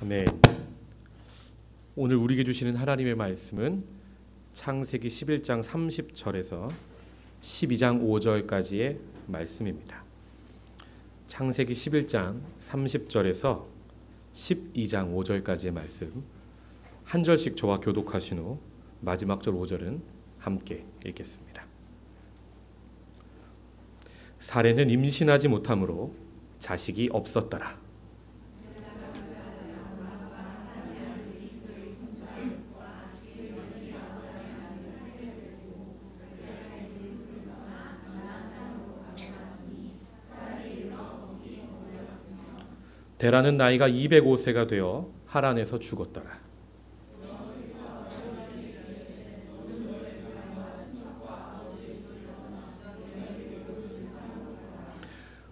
아멘. 오늘 우리에게 주시는 하나님의 말씀은 창세기 11장 30절에서 12장 5절까지의 말씀입니다. 창세기 11장 30절에서 12장 5절까지의 말씀 한 절씩 저와 교독하신 후 마지막 절 5절은 함께 읽겠습니다. 사레는 임신하지 못함으로 자식이 없었더라. 데라는 나이가 205세가 되어 하란에서 죽었더라.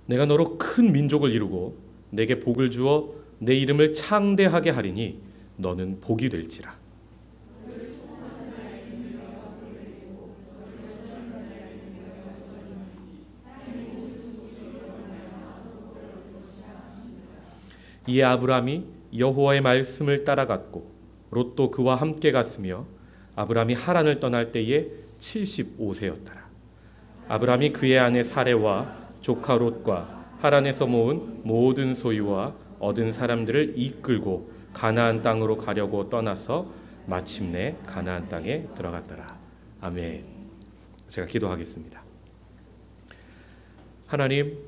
내가 너로 큰 민족을 이루고 내게 복을 주어 내 이름을 창대하게 하리니 너는 복이 될지라. 이에 아브람이 여호와의 말씀을 따라갔고 롯도 그와 함께 갔으며 아브람이 하란을 떠날 때에 75세였더라. 아브람이 그의 아내 사레와 조카 롯과 하란에서 모은 모든 소유와 얻은 사람들을 이끌고 가나안 땅으로 가려고 떠나서 마침내 가나안 땅에 들어갔더라. 아멘. 제가 기도하겠습니다. 하나님,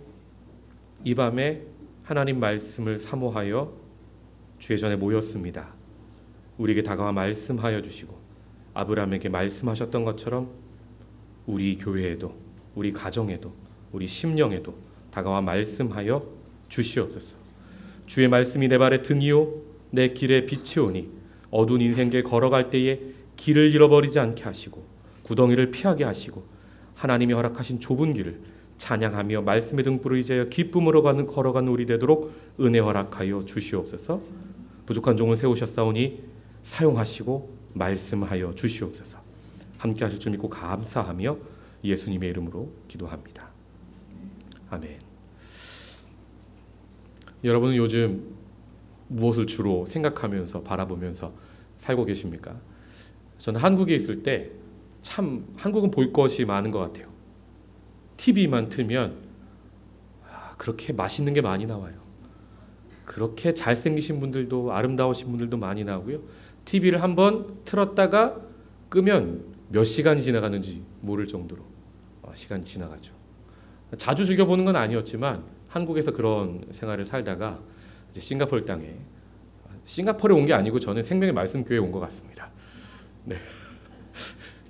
이 밤에 하나님 말씀을 사모하여 주의 전에 모였습니다. 우리에게 다가와 말씀하여 주시고 아브라함에게 말씀하셨던 것처럼 우리 교회에도 우리 가정에도 우리 심령에도 다가와 말씀하여 주시옵소서. 주의 말씀이 내 발의 등이요 내 길의 빛이오니 어두운 인생길 걸어갈 때에 길을 잃어버리지 않게 하시고 구덩이를 피하게 하시고 하나님이 허락하신 좁은 길을 찬양하며 말씀의 등불을 의지하여 기쁨으로 걸어가는 우리 되도록 은혜 허락하여 주시옵소서. 부족한 종을 세우셨사오니 사용하시고 말씀하여 주시옵소서. 함께 하실 줄 믿고 감사하며 예수님의 이름으로 기도합니다. 아멘. 여러분은 요즘 무엇을 주로 생각하면서 바라보면서 살고 계십니까? 저는 한국에 있을 때 참 한국은 볼 것이 많은 것 같아요. TV만 틀면 그렇게 맛있는 게 많이 나와요. 그렇게 잘생기신 분들도 아름다우신 분들도 많이 나오고요. TV를 한번 틀었다가 끄면 몇 시간이 지나가는지 모를 정도로 시간이 지나가죠. 자주 즐겨보는 건 아니었지만 한국에서 그런 생활을 살다가 이제 싱가포르 땅에 싱가포르에 온 게 아니고 저는 생명의 말씀 교회에 온 것 같습니다. 네.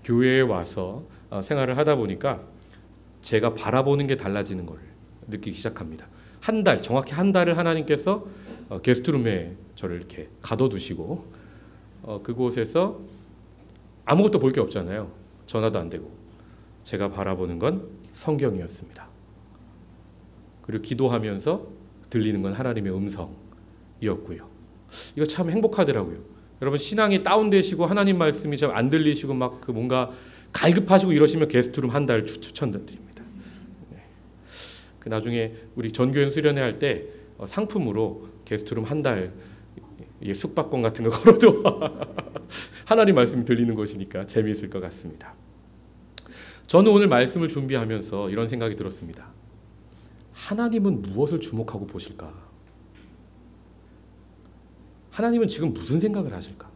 교회에 와서 생활을 하다 보니까 제가 바라보는 게 달라지는 것을 느끼기 시작합니다. 정확히 한 달을 하나님께서 게스트룸에 저를 이렇게 가둬두시고 그곳에서 아무것도 볼 게 없잖아요. 전화도 안 되고. 제가 바라보는 건 성경이었습니다. 그리고 기도하면서 들리는 건 하나님의 음성이었고요. 이거 참 행복하더라고요. 여러분 신앙이 다운되시고 하나님 말씀이 좀 안 들리시고 막 그 뭔가 갈급하시고 이러시면 게스트룸 한 달 추천드립니다. 그 나중에 우리 전교연 수련회 할 때 상품으로 게스트룸 한 달 숙박권 같은 거 걸어도 하나님 말씀이 들리는 것이니까 재미있을 것 같습니다. 저는 오늘 말씀을 준비하면서 이런 생각이 들었습니다. 하나님은 무엇을 주목하고 보실까? 하나님은 지금 무슨 생각을 하실까?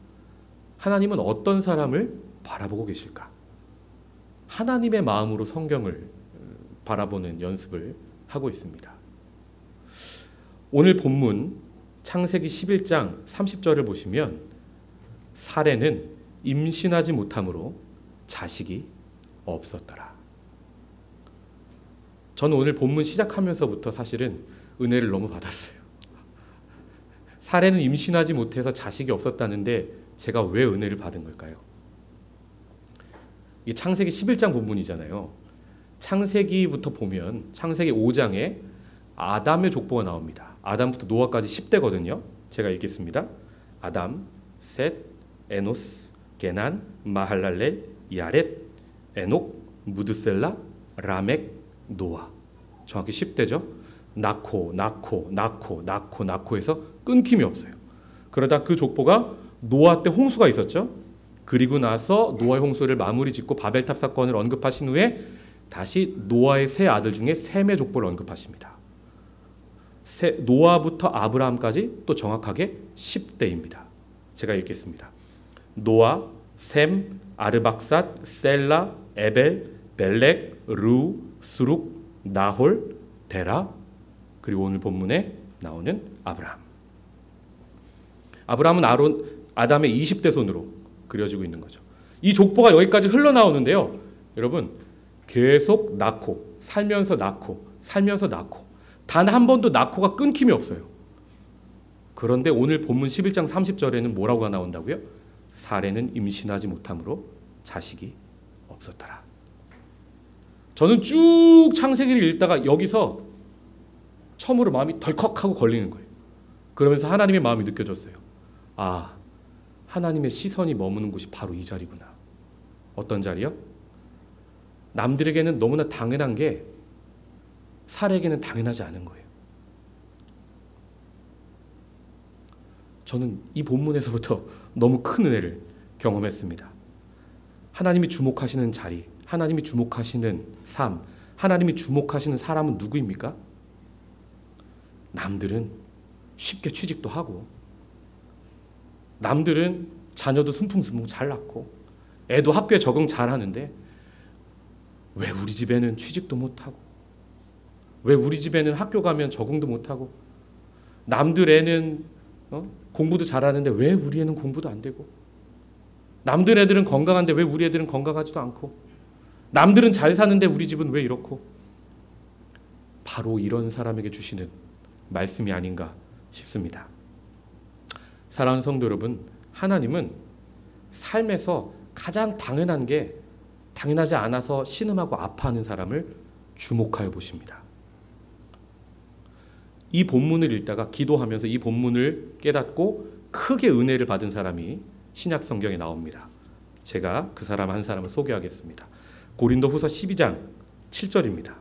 하나님은 어떤 사람을 바라보고 계실까? 하나님의 마음으로 성경을 바라보는 연습을 하고 있습니다. 오늘 본문 창세기 11장 30절을 보시면 사레는 임신하지 못함으로 자식이 없었더라. 저는 오늘 본문 시작하면서부터 사실은 은혜를 너무 받았어요. 사레는 임신하지 못해서 자식이 없었다는데 제가 왜 은혜를 받은 걸까요? 이게 창세기 11장 본문이잖아요. 창세기부터 보면 창세기 5장에 아담의 족보가 나옵니다. 아담부터 노아까지 10대거든요. 제가 읽겠습니다. 아담, 셋, 에노스, 게난, 마할랄렐, 야렛, 에녹, 무드셀라, 라멕, 노아. 정확히 10대죠. 낳고 해서 끊김이 없어요. 그러다 그 족보가 노아 때 홍수가 있었죠. 그리고 나서 노아의 홍수를 마무리 짓고 바벨탑 사건을 언급하신 후에 다시 노아의 세 아들 중에 셈의 족보를 언급하십니다. 노아부터 아브라함까지 또 정확하게 10대입니다. 제가 읽겠습니다. 노아, 셈, 아르박삿, 셀라, 에벨, 벨렉, 루, 스룩, 나홀, 데라, 그리고 오늘 본문에 나오는 아브라함. 아브라함은 아담의 20대 손으로 그려지고 있는 거죠. 이 족보가 여기까지 흘러나오는데요. 여러분, 계속 낳고 살면서 낳고 살면서 낳고 단 한 번도 낳고가 끊김이 없어요. 그런데 오늘 본문 11장 30절에는 뭐라고 나온다고요? 사레는 임신하지 못함으로 자식이 없었더라. 저는 쭉 창세기를 읽다가 여기서 처음으로 마음이 덜컥하고 걸리는 거예요. 그러면서 하나님의 마음이 느껴졌어요. 아, 하나님의 시선이 머무는 곳이 바로 이 자리구나. 어떤 자리요? 남들에게는 너무나 당연한 게 사례에게는 당연하지 않은 거예요. 저는 이 본문에서부터 너무 큰 은혜를 경험했습니다. 하나님이 주목하시는 자리, 하나님이 주목하시는 삶, 하나님이 주목하시는 사람은 누구입니까? 남들은 쉽게 취직도 하고, 남들은 자녀도 순풍순풍 잘 낳고, 애도 학교에 적응 잘 하는데 왜 우리 집에는 취직도 못하고, 왜 우리 집에는 학교 가면 적응도 못하고, 남들 애는 공부도 잘하는데 왜 우리 애는 공부도 안 되고, 남들 애들은 건강한데 왜 우리 애들은 건강하지도 않고, 남들은 잘 사는데 우리 집은 왜 이렇고. 바로 이런 사람에게 주시는 말씀이 아닌가 싶습니다. 사랑하는 성도 여러분, 하나님은 삶에서 가장 당연한 게 당연하지 않아서 신음하고 아파하는 사람을 주목하여 보십니다. 이 본문을 읽다가 기도하면서 이 본문을 깨닫고 크게 은혜를 받은 사람이 신약 성경에 나옵니다. 제가 그 사람 한 사람을 소개하겠습니다. 고린도후서 12장 7절입니다.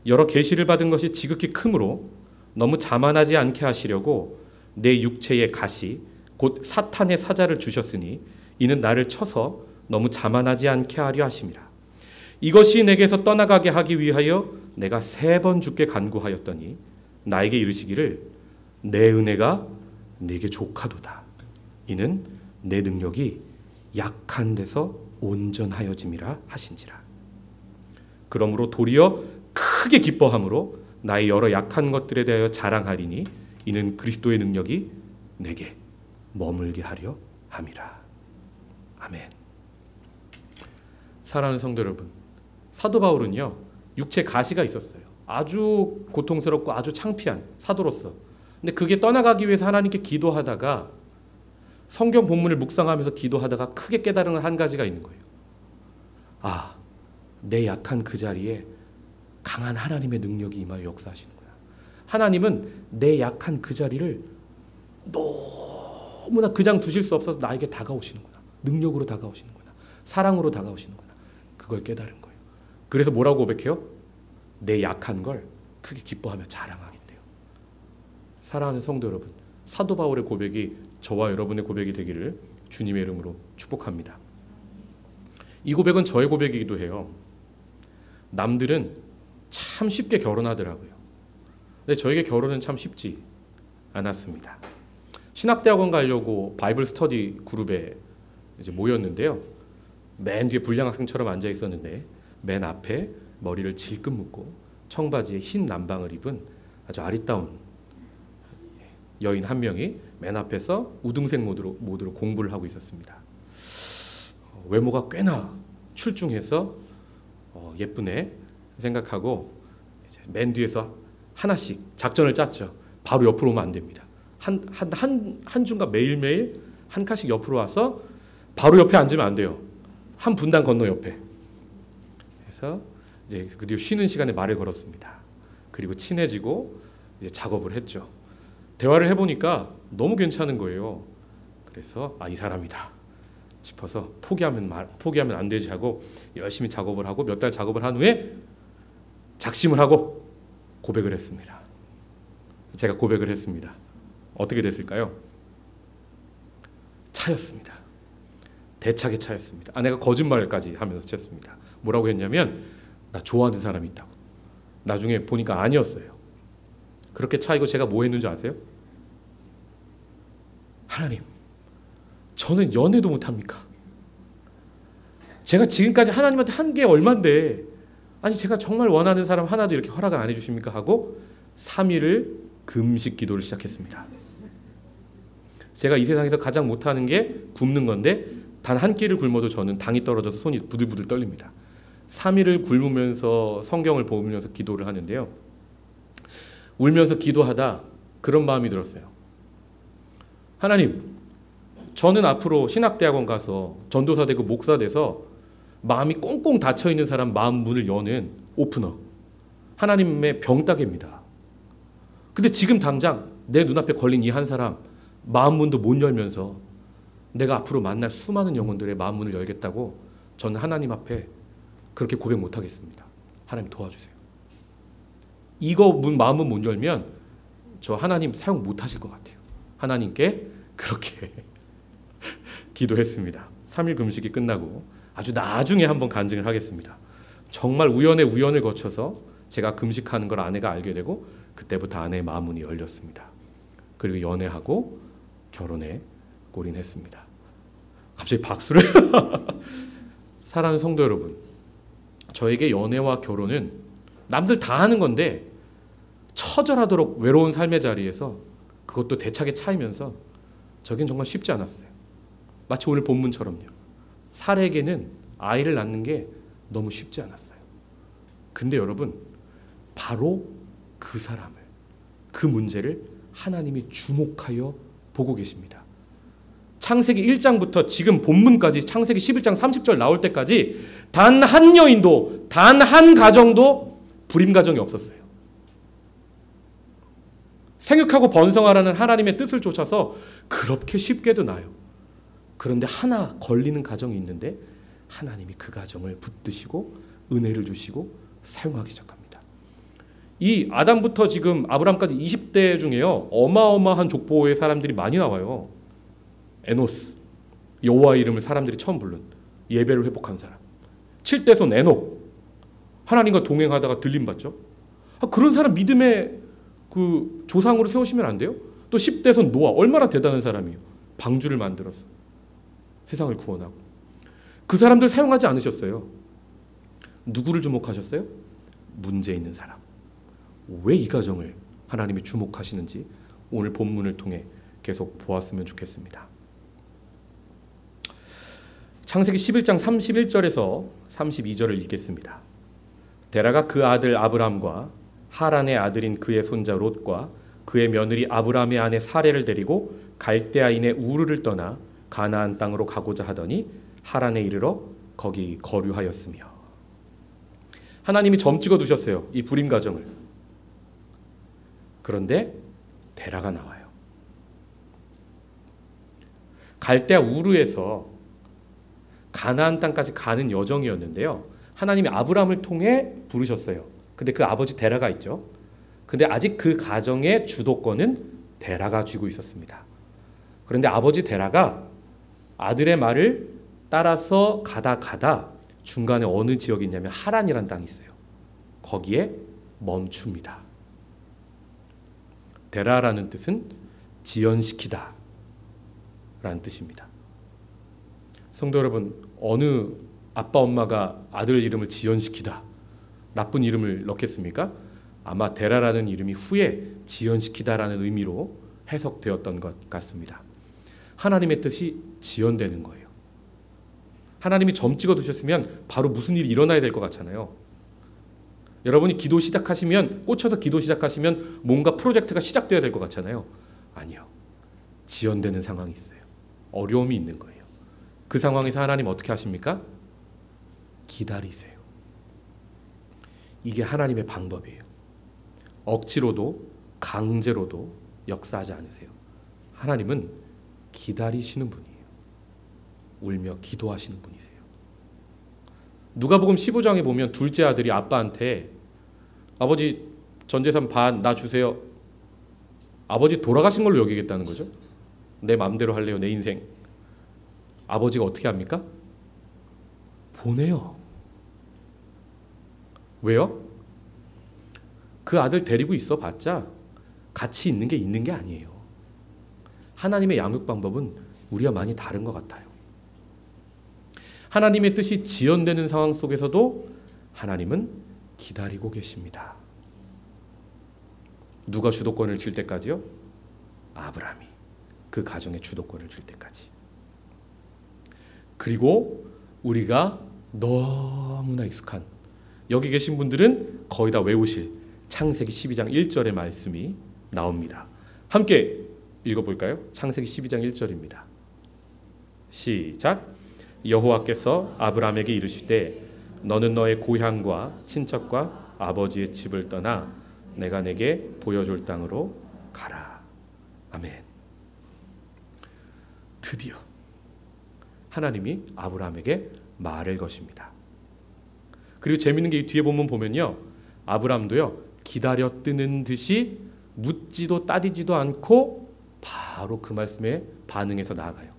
여러 계시를 받은 것이 지극히 크므로 너무 자만하지 않게 하시려고 내 육체의 가시 곧 사탄의 사자를 주셨으니 이는 나를 쳐서 너무 자만하지 않게 하려 하심이라. 이것이 내게서 떠나가게 하기 위하여 내가 3번 주께 간구하였더니 나에게 이르시기를 내 은혜가 내게 족하도다. 이는 내 능력이 약한 데서 온전하여짐이라 하신지라. 그러므로 도리어 크게 기뻐함으로 나의 여러 약한 것들에 대하여 자랑하리니 이는 그리스도의 능력이 내게 머물게 하려 함이라. 아멘. 사랑하는 성도 여러분, 사도 바울은요, 육체 가시가 있었어요. 아주 고통스럽고 아주 창피한 사도로서. 근데 그게 떠나가기 위해서 하나님께 기도하다가 성경 본문을 묵상하면서 기도하다가 크게 깨달은 한 가지가 있는 거예요. 아, 내 약한 그 자리에 강한 하나님의 능력이 임하여 역사하시는구나. 하나님은 내 약한 그 자리를 너무나 그냥 두실 수 없어서 나에게 다가오시는구나. 능력으로 다가오시는구나. 사랑으로 다가오시는구나. 그걸 깨달은 거예요. 그래서 뭐라고 고백해요? 내 약한 걸 크게 기뻐하며 자랑하겠대요. 사랑하는 성도 여러분, 사도 바울의 고백이 저와 여러분의 고백이 되기를 주님의 이름으로 축복합니다. 이 고백은 저의 고백이기도 해요. 남들은 참 쉽게 결혼하더라고요. 근데 저에게 결혼은 참 쉽지 않았습니다. 신학대학원 가려고 바이블 스터디 그룹에 이제 모였는데요. 맨 뒤에 불량 학생처럼 앉아 있었는데 맨 앞에 머리를 질끈 묶고 청바지에 흰 남방을 입은 아주 아리따운 여인 한 명이 맨 앞에서 우등생 모드로 공부를 하고 있었습니다. 외모가 꽤나 출중해서 예쁘네 생각하고 이제 맨 뒤에서 하나씩 작전을 짰죠. 바로 옆으로 오면 안 됩니다. 한 중가 매일매일 한 칸씩 옆으로 와서 바로 옆에 앉으면 안 돼요. 한 분단 건너 옆에. 그래서 이제 그 뒤에 쉬는 시간에 말을 걸었습니다. 그리고 친해지고 이제 작업을 했죠. 대화를 해보니까 너무 괜찮은 거예요. 그래서 이 사람이다 싶어서 포기하면 안 되지 하고 열심히 작업을 하고 몇 달 작업을 한 후에 작심을 하고 고백을 했습니다. 제가 고백을 했습니다. 어떻게 됐을까요? 차였습니다. 대차게 차였습니다. 아내가 거짓말까지 하면서 쳤습니다. 뭐라고 했냐면 나 좋아하는 사람이 있다고. 나중에 보니까 아니었어요. 그렇게 차이고 제가 뭐 했는지 아세요? 하나님, 저는 연애도 못합니까? 제가 지금까지 하나님한테 한 게 얼만데, 아니 제가 정말 원하는 사람 하나도 이렇게 허락을 안 해주십니까? 하고 3일을 금식 기도를 시작했습니다. 제가 이 세상에서 가장 못하는 게 굶는 건데 단 한 끼를 굶어도 저는 당이 떨어져서 손이 부들부들 떨립니다. 3일을 굶으면서 성경을 보면서 기도를 하는데요. 울면서 기도하다 그런 마음이 들었어요. 하나님, 저는 앞으로 신학대학원 가서 전도사 되고 목사 돼서 마음이 꽁꽁 닫혀있는 사람 마음 문을 여는 오프너, 하나님의 병따개입니다. 근데 지금 당장 내 눈앞에 걸린 이 한 사람 마음 문도 못 열면서 내가 앞으로 만날 수많은 영혼들의 마음 문을 열겠다고 저는 하나님 앞에 그렇게 고백 못 하겠습니다. 하나님 도와주세요. 이거 마음은 못 열면 저 하나님 사용 못 하실 것 같아요. 하나님께 그렇게 기도했습니다. 3일 금식이 끝나고 아주 나중에 한번 간증을 하겠습니다. 정말 우연의 우연을 거쳐서 제가 금식하는 걸 아내가 알게 되고 그때부터 아내의 마음문이 열렸습니다. 그리고 연애하고 결혼에 골인했습니다. 갑자기 박수를 사랑하는 성도 여러분, 저에게 연애와 결혼은 남들 다 하는 건데 처절하도록 외로운 삶의 자리에서 그것도 대차게 차이면서 저긴 정말 쉽지 않았어요. 마치 오늘 본문처럼요. 사례에게는 아이를 낳는 게 너무 쉽지 않았어요. 근데 여러분, 바로 그 사람을, 그 문제를 하나님이 주목하여 보고 계십니다. 창세기 1장부터 지금 본문까지 창세기 11장 30절 나올 때까지 단 한 여인도, 단 한 가정도 불임 가정이 없었어요. 생육하고 번성하라는 하나님의 뜻을 쫓아서 그렇게 쉽게도 나요. 그런데 하나 걸리는 가정이 있는데 하나님이 그 가정을 붙드시고 은혜를 주시고 사용하기 시작합니다. 이 아담부터 지금 아브람까지 20대 중에요, 어마어마한 족보의 사람들이 많이 나와요. 에노스, 여호와 이름을 사람들이 처음 부른 예배를 회복한 사람. 7대손 에녹, 하나님과 동행하다가 들림 받죠. 그런 사람 믿음의 그 조상으로 세우시면 안 돼요? 또 10대손 노아, 얼마나 대단한 사람이에요. 방주를 만들어서 세상을 구원하고. 그 사람들 사용하지 않으셨어요. 누구를 주목하셨어요? 문제 있는 사람. 왜 이 가정을 하나님이 주목하시는지 오늘 본문을 통해 계속 보았으면 좋겠습니다. 창세기 11장 31절에서 32절을 읽겠습니다. 데라가 그 아들 아브람과 하란의 아들인 그의 손자 롯과 그의 며느리 아브람의 아내 사레를 데리고 갈대아인의 우르를 떠나 가나안 땅으로 가고자 하더니 하란에 이르러 거기 거류하였으며. 하나님이 점 찍어 두셨어요, 이 불임 가정을. 그런데 데라가 나와요. 갈대아 우르에서 가나안 땅까지 가는 여정이었는데요, 하나님이 아브람을 통해 부르셨어요. 근데 그 아버지 데라가 있죠. 근데 아직 그 가정의 주도권은 데라가 쥐고 있었습니다. 그런데 아버지 데라가 아들의 말을 따라서 가다 중간에 어느 지역이 있냐면 하란이라는 땅이 있어요. 거기에 멈춥니다. 데라라는 뜻은 지연시키다 라는 뜻입니다. 성도 여러분, 어느 아빠 엄마가 아들 이름을 지연시키다, 나쁜 이름을 넣겠습니까? 아마 데라라는 이름이 후에 지연시키다라는 의미로 해석되었던 것 같습니다. 하나님의 뜻이 지연되는 거예요. 하나님이 점 찍어 두셨으면 바로 무슨 일이 일어나야 될 것 같잖아요. 여러분이 기도 시작하시면, 꽂혀서 기도 시작하시면 뭔가 프로젝트가 시작되어야 될 것 같잖아요. 아니요. 지연되는 상황이 있어요. 어려움이 있는 거예요. 그 상황에서 하나님 어떻게 하십니까? 기다리세요. 이게 하나님의 방법이에요. 억지로도 강제로도 역사하지 않으세요. 하나님은 기다리시는 분이에요. 울며 기도하시는 분이세요. 누가복음 15장에 보면 둘째 아들이 아빠한테 아버지 전 재산 반 나 주세요. 아버지 돌아가신 걸로 여기겠다는 거죠. 내 마음대로 할래요, 내 인생. 아버지가 어떻게 합니까? 보내요. 왜요? 그 아들 데리고 있어 봤자 같이 있는 게 아니에요. 하나님의 양육 방법은 우리와 많이 다른 것 같아요. 하나님의 뜻이 지연되는 상황 속에서도 하나님은 기다리고 계십니다. 누가 주도권을 질 때까지요? 아브라함이 그 가정에 주도권을 줄 때까지. 그리고 우리가 너무나 익숙한, 여기 계신 분들은 거의 다 외우실 창세기 12장 1절의 말씀이 나옵니다. 함께 읽어볼까요? 창세기 12장 1절입니다. 시작. 여호와께서 아브라함에게 이르시되 너는 너의 고향과 친척과 아버지의 집을 떠나 내가 내게 보여줄 땅으로 가라. 아멘. 드디어 하나님이 아브라함에게 말을 거십니다. 그리고 재밌는 게 이 뒤에 보면요, 아브라함도요 기다려 뜨는 듯이 묻지도 따지지도 않고 바로 그 말씀에 반응해서 나아가요.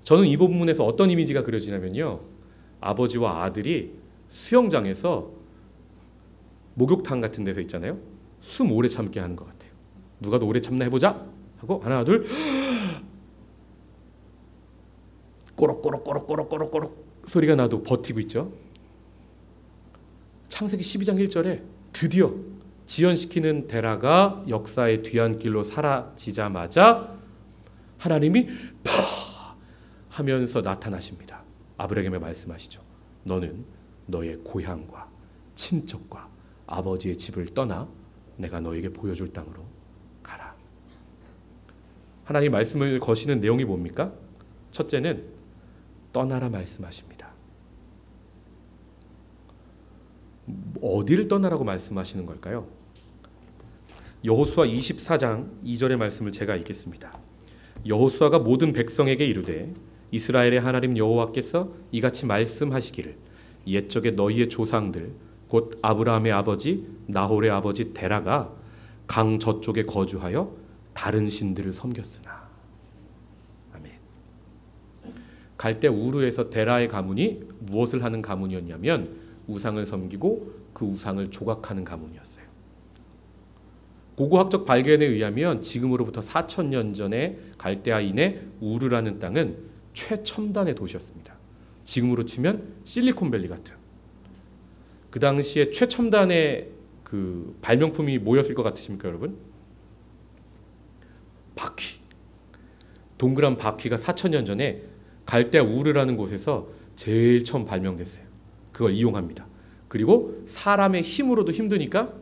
저는 이 부분에서 어떤 이미지가 그려지냐면요, 아버지와 아들이 수영장에서 목욕탕 같은 데서 있잖아요, 숨 오래 참게 하는 것 같아요. 누가 더 오래 참나 해보자 하고 하나 둘 꼬록꼬록꼬록꼬록꼬록꼬록 소리가 나도 버티고 있죠. 창세기 12장 1절에 드디어 지연시키는 데라가 역사의 뒤안길로 사라지자마자 하나님이 파 하면서 나타나십니다. 아브라함에게 말씀하시죠. 너는 너의 고향과 친척과 아버지의 집을 떠나 내가 너에게 보여줄 땅으로 가라. 하나님 말씀을 거시는 내용이 뭡니까? 첫째는 떠나라 말씀하십니다. 어디를 떠나라고 말씀하시는 걸까요? 여호수아 24장 2절의 말씀을 제가 읽겠습니다. 여호수아가 모든 백성에게 이르되 이스라엘의 하나님 여호와께서 이같이 말씀하시기를 옛적에 너희의 조상들 곧 아브라함의 아버지 나홀의 아버지 데라가 강 저쪽에 거주하여 다른 신들을 섬겼으나. 아멘. 갈대 우르에서 데라의 가문이 무엇을 하는 가문이었냐면 우상을 섬기고 그 우상을 조각하는 가문이었어요. 고고학적 발견에 의하면 지금으로부터 4,000년 전에 갈대아인의 우르라는 땅은 최첨단의 도시였습니다. 지금으로 치면 실리콘밸리 같은. 그 당시에 최첨단의 그 발명품이 뭐였을 것 같으십니까, 여러분? 바퀴. 동그란 바퀴가 4,000년 전에 갈대아 우르라는 곳에서 제일 처음 발명됐어요. 그걸 이용합니다. 그리고 사람의 힘으로도 힘드니까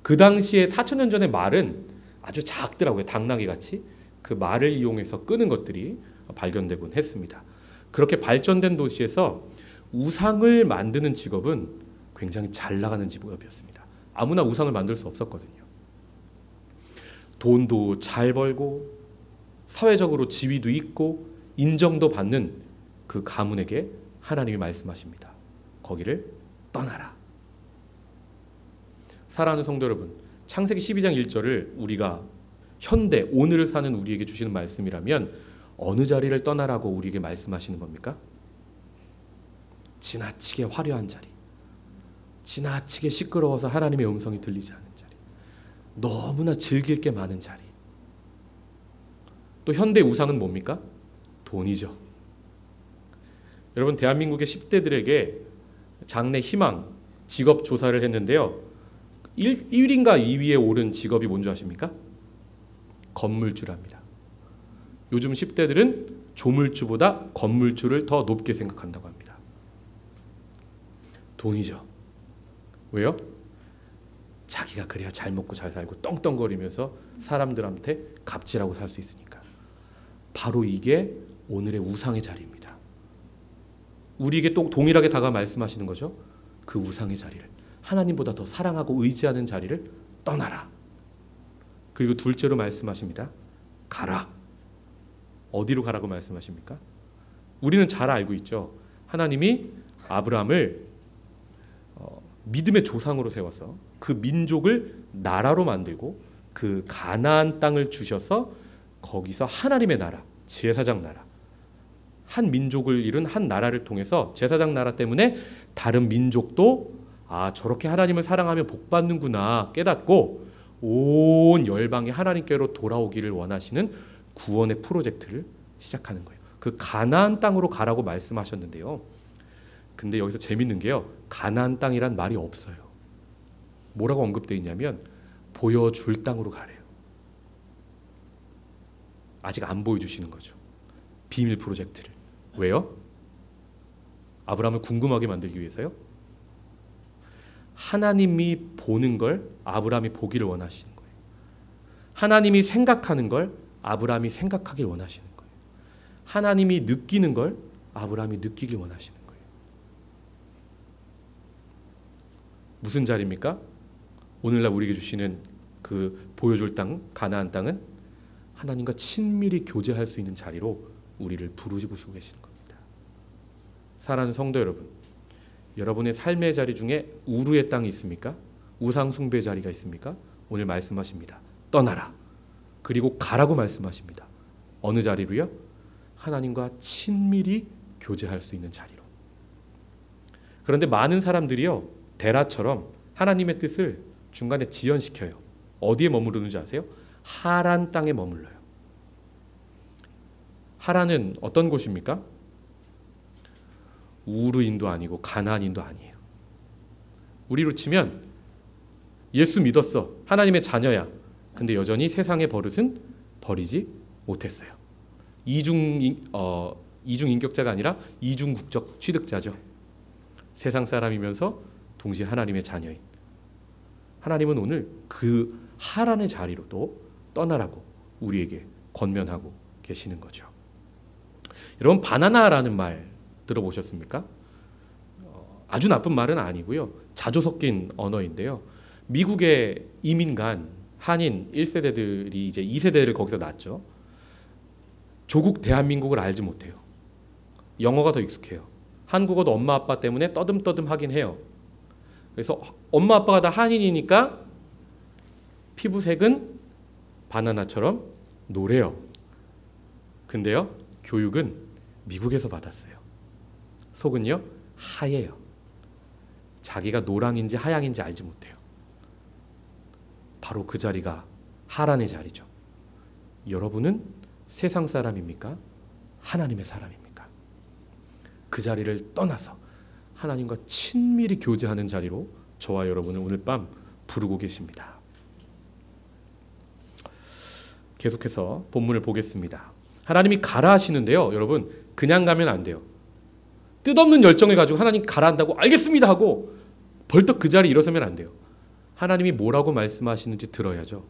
그 당시에 4,000년 전의 말은 아주 작더라고요. 당나귀 같이. 그 말을 이용해서 끄는 것들이 발견되곤 했습니다. 그렇게 발전된 도시에서 우상을 만드는 직업은 굉장히 잘 나가는 직업이었습니다. 아무나 우상을 만들 수 없었거든요. 돈도 잘 벌고 사회적으로 지위도 있고 인정도 받는 그 가문에게 하나님이 말씀하십니다. 거기를 떠나라. 사랑하는 성도 여러분, 창세기 12장 1절을 우리가 현대 오늘을 사는 우리에게 주시는 말씀이라면 어느 자리를 떠나라고 우리에게 말씀하시는 겁니까? 지나치게 화려한 자리, 지나치게 시끄러워서 하나님의 음성이 들리지 않는 자리, 너무나 즐길 게 많은 자리. 또 현대 우상은 뭡니까? 돈이죠. 여러분, 대한민국의 10대들에게 장래 희망, 직업 조사를 했는데요. 1위인가 2위에 오른 직업이 뭔지 아십니까? 건물주랍니다. 요즘 10대들은 조물주보다 건물주를 더 높게 생각한다고 합니다. 돈이죠. 왜요? 자기가 그래야 잘 먹고 잘 살고 떵떵거리면서 사람들한테 갑질하고 살 수 있으니까. 바로 이게 오늘의 우상의 자리입니다. 우리에게 또 동일하게 다가 말씀하시는 거죠. 그 우상의 자리를, 하나님보다 더 사랑하고 의지하는 자리를 떠나라. 그리고 둘째로 말씀하십니다. 가라. 어디로 가라고 말씀하십니까? 우리는 잘 알고 있죠. 하나님이 아브라함을 믿음의 조상으로 세워서 그 민족을 나라로 만들고 그 가나안 땅을 주셔서 거기서 하나님의 나라, 제사장 나라, 한 민족을 이룬 한 나라를 통해서 제사장 나라 때문에 다른 민족도 저렇게 하나님을 사랑하며 복 받는구나 깨닫고 온 열방이 하나님께로 돌아오기를 원하시는 구원의 프로젝트를 시작하는 거예요. 그 가나안 땅으로 가라고 말씀하셨는데요. 근데 여기서 재밌는 게요. 가나안 땅이란 말이 없어요. 뭐라고 언급되어 있냐면 보여줄 땅으로 가래요. 아직 안 보여주시는 거죠. 비밀 프로젝트를. 왜요? 아브라함을 궁금하게 만들기 위해서요? 하나님이 보는 걸 아브라함이 보기를 원하시는 거예요. 하나님이 생각하는 걸 아브라함이 생각하길 원하시는 거예요. 하나님이 느끼는 걸 아브라함이 느끼길 원하시는 거예요. 무슨 자리입니까? 오늘날 우리에게 주시는 그 보여줄 땅, 가나안 땅은 하나님과 친밀히 교제할 수 있는 자리로 우리를 부르시고 계시는 겁니다. 사랑하는 성도 여러분, 여러분의 삶의 자리 중에 우르의 땅이 있습니까? 우상 숭배 자리가 있습니까? 오늘 말씀하십니다. 떠나라. 그리고 가라고 말씀하십니다. 어느 자리로요? 하나님과 친밀히 교제할 수 있는 자리로. 그런데 많은 사람들이요, 데라처럼 하나님의 뜻을 중간에 지연시켜요. 어디에 머무르는지 아세요? 하란 땅에 머물러요. 하란은 어떤 곳입니까? 우르인도 아니고 가나안인도 아니에요. 우리로 치면 예수 믿었어. 하나님의 자녀야. 근데 여전히 세상의 버릇은 버리지 못했어요. 이중인격자가 아니라 이중국적 취득자죠. 세상 사람이면서 동시에 하나님의 자녀인. 하나님은 오늘 그 하란의 자리로 또 떠나라고 우리에게 권면하고 계시는 거죠. 여러분, 바나나라는 말 들어보셨습니까? 아주 나쁜 말은 아니고요. 자주 섞인 언어인데요. 미국의 이민 간 한인 1세대들이 이제 2세대를 거기서 낳았죠. 조국 대한민국을 알지 못해요. 영어가 더 익숙해요. 한국어도 엄마 아빠 때문에 떠듬떠듬 하긴 해요. 그래서 엄마 아빠가 다 한인이니까 피부색은 바나나처럼 노래요. 근데요, 교육은 미국에서 받았어요. 속은요, 하얘요. 자기가 노랑인지 하양인지 알지 못해요. 바로 그 자리가 하란의 자리죠. 여러분은 세상 사람입니까? 하나님의 사람입니까? 그 자리를 떠나서 하나님과 친밀히 교제하는 자리로 저와 여러분을 오늘 밤 부르고 계십니다. 계속해서 본문을 보겠습니다. 하나님이 가라 하시는데요. 여러분, 그냥 가면 안 돼요. 뜻없는 열정을 가지고 하나님 가라 한다고 알겠습니다 하고 벌떡 그 자리에 일어서면 안 돼요. 하나님이 뭐라고 말씀하시는지 들어야죠.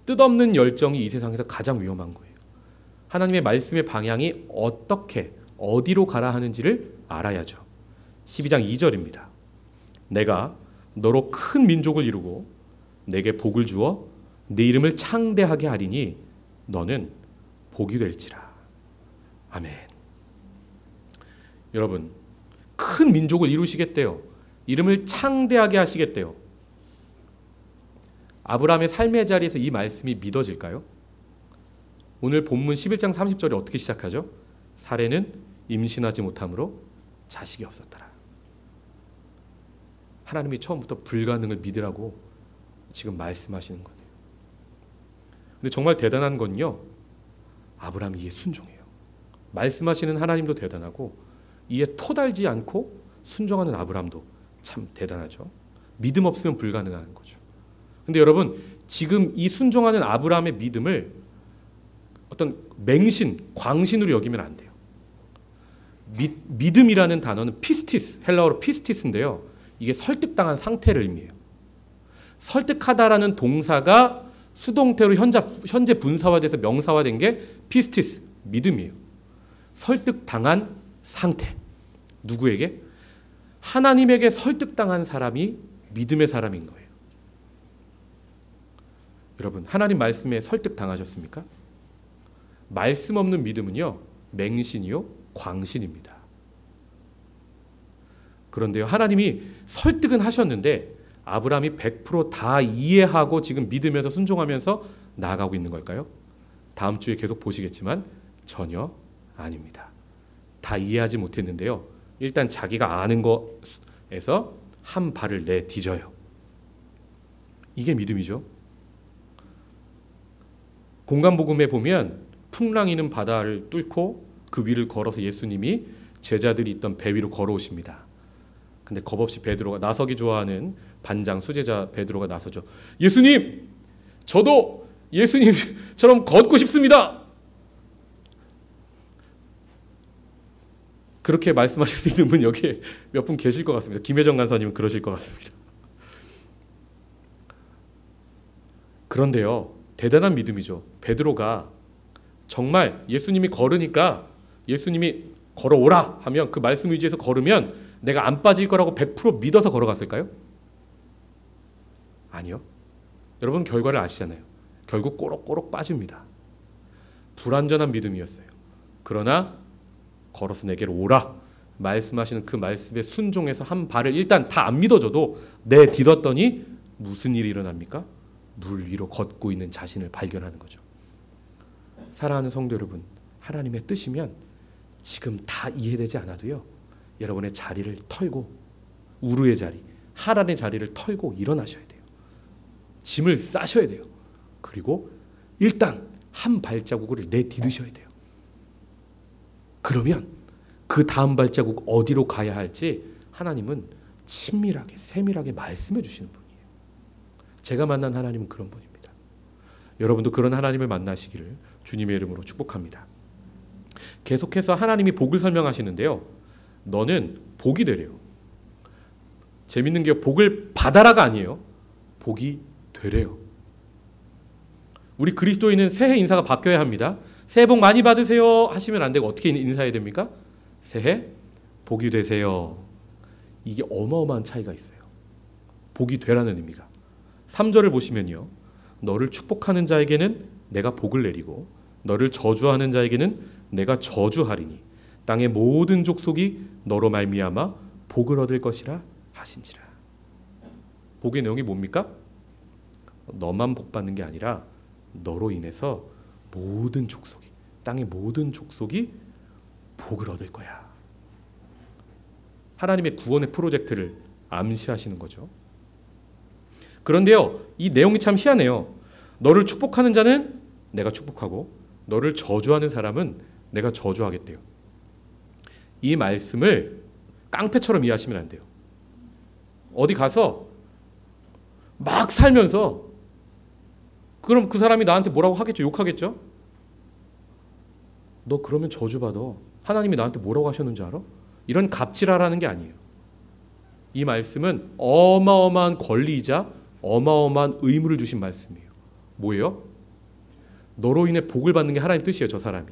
뜻없는 열정이 이 세상에서 가장 위험한 거예요. 하나님의 말씀의 방향이 어떻게 어디로 가라 하는지를 알아야죠. 12장 2절입니다. 내가 너로 큰 민족을 이루고 내게 복을 주어 네 이름을 창대하게 하리니 너는 복이 될지라. 아멘. 여러분, 큰 민족을 이루시겠대요. 이름을 창대하게 하시겠대요. 아브라함의 삶의 자리에서 이 말씀이 믿어질까요? 오늘 본문 11장 30절이 어떻게 시작하죠? 사례는 임신하지 못함으로 자식이 없었더라. 하나님이 처음부터 불가능을 믿으라고 지금 말씀하시는 거예요. 근데 정말 대단한 건요, 아브라함이 이에 순종해요. 말씀하시는 하나님도 대단하고 이에 토달지 않고 순종하는 아브라함도 참 대단하죠. 믿음 없으면 불가능한 거죠. 근데 여러분, 지금 이 순종하는 아브라함의 믿음을 어떤 맹신, 광신으로 여기면 안 돼요. 믿음이라는 단어는 피스티스, 헬라어로 피스티스인데요. 이게 설득당한 상태를 의미해요. 설득하다라는 동사가 수동태로 현재 분사화돼서 명사화된 게 피스티스, 믿음이에요. 설득당한 상태. 누구에게? 하나님에게 설득당한 사람이 믿음의 사람인 거예요. 여러분, 하나님 말씀에 설득당하셨습니까? 말씀 없는 믿음은요, 맹신이요, 광신입니다. 그런데요, 하나님이 설득은 하셨는데 아브라함이 100%다 이해하고 지금 믿으면서 순종하면서 나아가고 있는 걸까요? 다음 주에 계속 보시겠지만 전혀 아닙니다. 다 이해하지 못했는데요. 일단 자기가 아는 거에서 한 발을 내디뎌요. 이게 믿음이죠. 공간복음에 보면 풍랑이는 바다를 뚫고 그 위를 걸어서 예수님이 제자들이 있던 배 위로 걸어오십니다. 근데 겁없이 베드로가, 나서기 좋아하는 반장 수제자 베드로가 나서죠. 예수님, 저도 예수님처럼 걷고 싶습니다. 그렇게 말씀하실 수 있는 분 여기에 몇 분 계실 것 같습니다. 김혜정 간사님은 그러실 것 같습니다. 그런데요, 대단한 믿음이죠. 베드로가 정말 예수님이 걸으니까 예수님이 걸어오라 하면 그 말씀 의지해서 걸으면 내가 안 빠질 거라고 100% 믿어서 걸어갔을까요? 아니요. 여러분 결과를 아시잖아요. 결국 꼬록꼬록 빠집니다. 불완전한 믿음이었어요. 그러나 걸어서 내게로 오라 말씀하시는 그 말씀에 순종해서 한 발을 일단 다 안 믿어져도 내딛었더니 무슨 일이 일어납니까? 물 위로 걷고 있는 자신을 발견하는 거죠. 사랑하는 성도 여러분, 하나님의 뜻이면 지금 다 이해되지 않아도요, 여러분의 자리를 털고 우르의 자리, 하란의 자리를 털고 일어나셔야 돼요. 짐을 싸셔야 돼요. 그리고 일단 한 발자국을 내디디셔야 돼요. 그러면 그 다음 발자국 어디로 가야 할지 하나님은 친밀하게 세밀하게 말씀해 주시는 분이에요. 제가 만난 하나님은 그런 분입니다. 여러분도 그런 하나님을 만나시기를 주님의 이름으로 축복합니다. 계속해서 하나님이 복을 설명하시는데요, 너는 복이 되래요. 재밌는 게 복을 받아라가 아니에요. 복이 되래요. 우리 그리스도인은 새해 인사가 바뀌어야 합니다. 새해 복 많이 받으세요 하시면 안 되고 어떻게 인사해야 됩니까? 새해 복이 되세요. 이게 어마어마한 차이가 있어요. 복이 되라는 의미가. 3절을 보시면요, 너를 축복하는 자에게는 내가 복을 내리고 너를 저주하는 자에게는 내가 저주하리니 땅의 모든 족속이 너로 말미암아 복을 얻을 것이라 하신지라. 복의 내용이 뭡니까? 너만 복 받는 게 아니라 너로 인해서 모든 족속이, 땅의 모든 족속이 복을 얻을 거야. 하나님의 구원의 프로젝트를 암시하시는 거죠. 그런데요, 이 내용이 참 희한해요. 너를 축복하는 자는 내가 축복하고 너를 저주하는 사람은 내가 저주하겠대요. 이 말씀을 깡패처럼 이해하시면 안 돼요. 어디 가서 막 살면서 그럼 그 사람이 나한테 뭐라고 하겠죠? 욕하겠죠? 너 그러면 저주받아. 하나님이 나한테 뭐라고 하셨는지 알아? 이런 갑질하라는 게 아니에요. 이 말씀은 어마어마한 권리이자 어마어마한 의무를 주신 말씀이에요. 뭐예요? 너로 인해 복을 받는 게 하나님 뜻이에요. 저 사람이.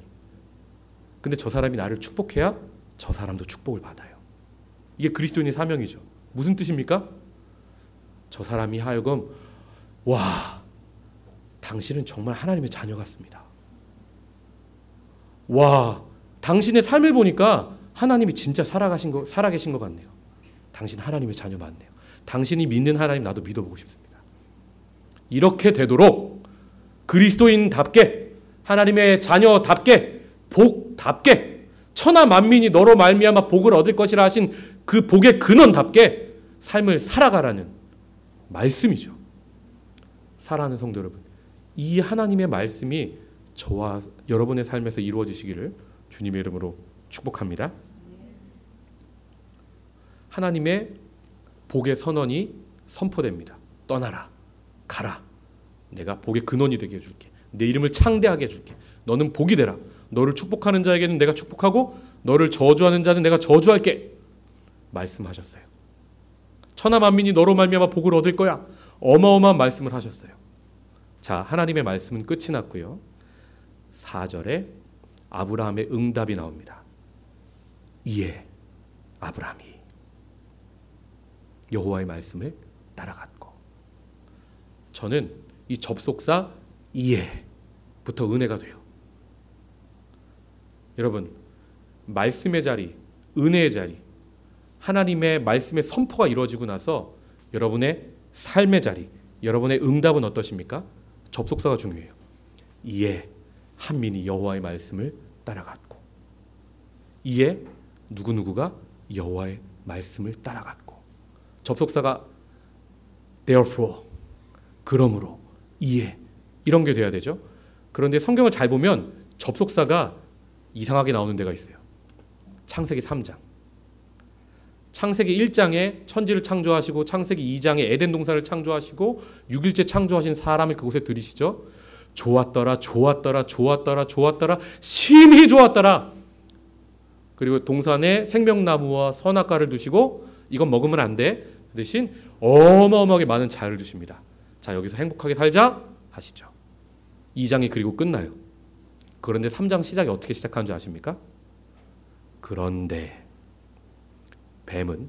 근데 저 사람이 나를 축복해야 저 사람도 축복을 받아요. 이게 그리스도인의 사명이죠. 무슨 뜻입니까? 저 사람이 하여금 와, 당신은 정말 하나님의 자녀 같습니다. 와, 당신의 삶을 보니까 하나님이 진짜 살아계신 것 같네요. 당신 하나님의 자녀 맞네요. 당신이 믿는 하나님 나도 믿어보고 싶습니다. 이렇게 되도록 그리스도인답게, 하나님의 자녀답게, 복답게, 천하 만민이 너로 말미암아 복을 얻을 것이라 하신 그 복의 근원답게 삶을 살아가라는 말씀이죠. 사랑하는 성도 여러분, 이 하나님의 말씀이 저와 여러분의 삶에서 이루어지시기를 주님의 이름으로 축복합니다. 하나님의 복의 선언이 선포됩니다. 떠나라, 가라. 내가 복의 근원이 되게 해줄게. 내 이름을 창대하게 해줄게. 너는 복이 되라. 너를 축복하는 자에게는 내가 축복하고 너를 저주하는 자는 내가 저주할게. 말씀하셨어요. 천하 만민이 너로 말미암아 복을 얻을 거야. 어마어마한 말씀을 하셨어요. 자, 하나님의 말씀은 끝이 났고요. 4절에 아브라함의 응답이 나옵니다. 이에 아브라함이 여호와의 말씀을 따라갔고. 저는 이 접속사 이에부터 은혜가 돼요. 여러분, 말씀의 자리, 은혜의 자리, 하나님의 말씀의 선포가 이루어지고 나서 여러분의 삶의 자리, 여러분의 응답은 어떠십니까? 접속사가 중요해요. 이에 한민이 여호와의 말씀을 따라갔고, 이에 누구누구가 여호와의 말씀을 따라갔고, 접속사가 therefore, 그러므로, 이에, 이런 게 돼야 되죠. 그런데 성경을 잘 보면 접속사가 이상하게 나오는 데가 있어요. 창세기 3장. 창세기 1장에 천지를 창조하시고 창세기 2장에 에덴 동산을 창조하시고 6일째 창조하신 사람을 그곳에 들이시죠. 좋았더라, 좋았더라, 좋았더라, 좋았더라, 심히 좋았더라. 그리고 동산에 생명나무와 선악과를 두시고 이건 먹으면 안 돼. 대신 어마어마하게 많은 자를 주십니다. 자, 여기서 행복하게 살자 하시죠. 2장이 그리고 끝나요. 그런데 3장 시작이 어떻게 시작하는 줄 아십니까? 그런데 뱀은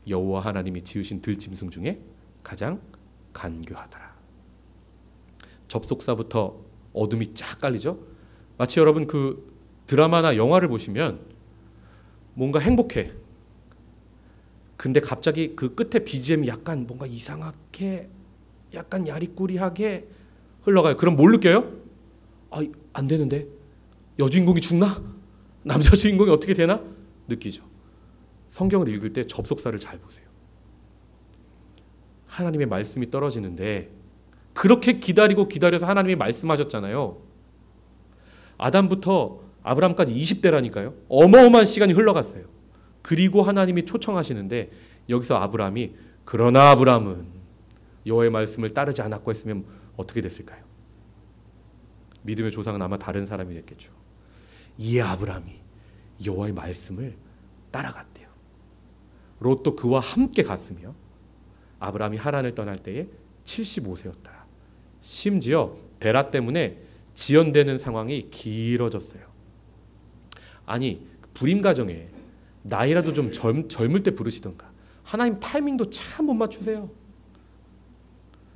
여호와 하나님이 지으신 들짐승 중에 가장 간교하더라. 접속사부터 어둠이 쫙 깔리죠. 마치 여러분 그 드라마나 영화를 보시면 뭔가 행복해. 근데 갑자기 그 끝에 BGM이 약간 뭔가 이상하게, 약간 야리꾸리하게 흘러가요. 그럼 뭘 느껴요? 아, 안 되는데 여주인공이 죽나? 남자 주인공이 어떻게 되나? 느끼죠. 성경을 읽을 때 접속사를 잘 보세요. 하나님의 말씀이 떨어지는데 그렇게 기다리고 기다려서 하나님이 말씀하셨잖아요. 아담부터 아브람까지 20대라니까요. 어마어마한 시간이 흘러갔어요. 그리고 하나님이 초청하시는데 여기서 아브람이 그러나 아브람은 여호와의 말씀을 따르지 않았고 했으면 어떻게 됐을까요? 믿음의 조상은 아마 다른 사람이 됐겠죠. 이에 아브람이 여호와의 말씀을 따라갔대요. 롯도 그와 함께 갔으며 아브람이 하란을 떠날 때에 75세였더라. 심지어 베라 때문에 지연되는 상황이 길어졌어요. 아니 불임 가정에 나이라도 좀 젊을 때 부르시던가. 하나님 타이밍도 참 못 맞추세요.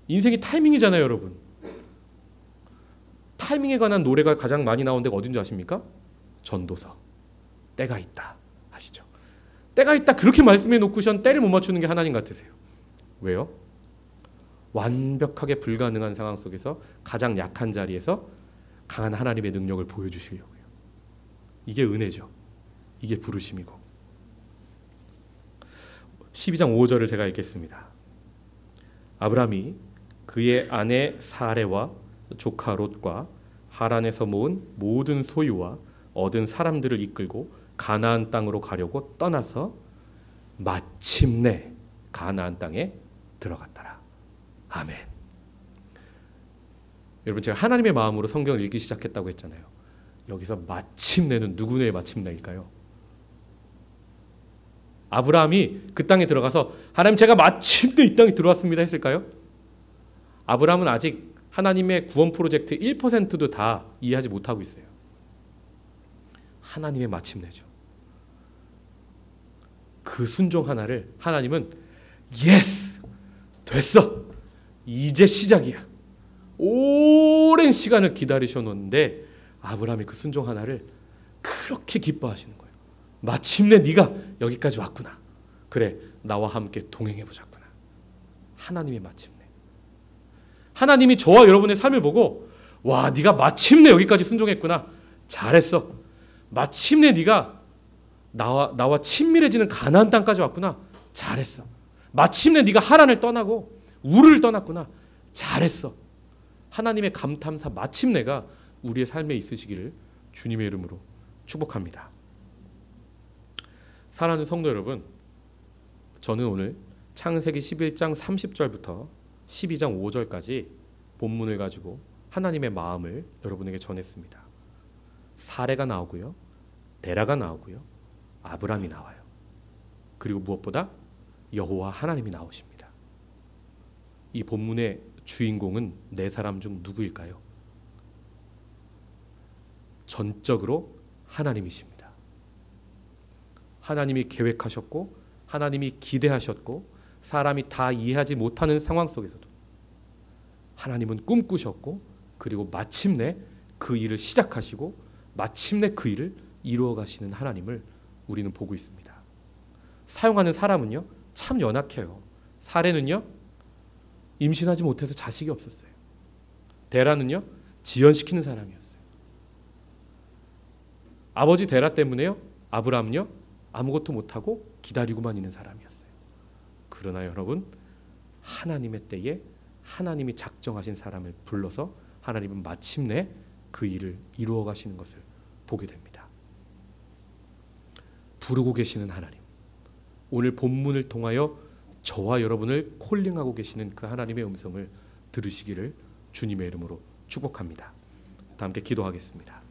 인생이 타이밍이잖아요, 여러분. 타이밍에 관한 노래가 가장 많이 나온 데가 어딘지 아십니까? 전도서. 때가 있다 하시죠. 때가 있다 그렇게 말씀해 놓고선 때를 못 맞추는 게 하나님 같으세요. 왜요? 완벽하게 불가능한 상황 속에서 가장 약한 자리에서 강한 하나님의 능력을 보여주시려고요. 이게 은혜죠. 이게 부르심이고. 12장 5절을 제가 읽겠습니다. 아브람이 그의 아내 사레와 조카 롯과 하란에서 모은 모든 소유와 얻은 사람들을 이끌고 가나안 땅으로 가려고 떠나서 마침내 가나안 땅에 들어갔더라. 아멘. 여러분 제가 하나님의 마음으로 성경을 읽기 시작했다고 했잖아요. 여기서 마침내는 누구의 마침내일까요? 아브라함이 그 땅에 들어가서 하나님 제가 마침내 이 땅에 들어왔습니다 했을까요? 아브라함은 아직 하나님의 구원 프로젝트 1%도 다 이해하지 못하고 있어요. 하나님의 마침내죠. 그 순종 하나를 하나님은 예스! 됐어! 이제 시작이야. 오랜 시간을 기다리셨는데 아브라함이 그 순종 하나를 그렇게 기뻐하시는 거예요. 마침내 네가 여기까지 왔구나. 그래, 나와 함께 동행해보자꾸나. 하나님의 마침내. 하나님이 저와 여러분의 삶을 보고 와, 네가 마침내 여기까지 순종했구나. 잘했어. 마침내 네가 나와 친밀해지는 가나안 땅까지 왔구나. 잘했어. 마침내 네가 하란을 떠나고 우르를 떠났구나. 잘했어. 하나님의 감탄사 마침내가 우리의 삶에 있으시기를 주님의 이름으로 축복합니다. 사랑하는 성도 여러분, 저는 오늘 창세기 11장 30절부터 12장 5절까지 본문을 가지고 하나님의 마음을 여러분에게 전했습니다. 사레가 나오고요, 데라가 나오고요, 아브람이 나와요. 그리고 무엇보다 여호와 하나님이 나오십니다. 이 본문의 주인공은 네 사람 중 누구일까요? 전적으로 하나님이십니다. 하나님이 계획하셨고 하나님이 기대하셨고 사람이 다 이해하지 못하는 상황 속에서도 하나님은 꿈꾸셨고 그리고 마침내 그 일을 시작하시고 마침내 그 일을 이루어 가시는 하나님을 우리는 보고 있습니다. 사용하는 사람은요 참 연약해요. 사례는요 임신하지 못해서 자식이 없었어요. 데라는요, 지연시키는 사람이었어요. 아버지 데라 때문에요, 아브라함은요, 아무것도 못하고 기다리고만 있는 사람이었어요. 그러나 여러분, 하나님의 때에 하나님이 작정하신 사람을 불러서 하나님은 마침내 그 일을 이루어 가시는 것을 보게 됩니다. 부르고 계시는 하나님, 오늘 본문을 통하여 저와 여러분을 콜링하고 계시는 그 하나님의 음성을 들으시기를 주님의 이름으로 축복합니다. 다 함께 기도하겠습니다.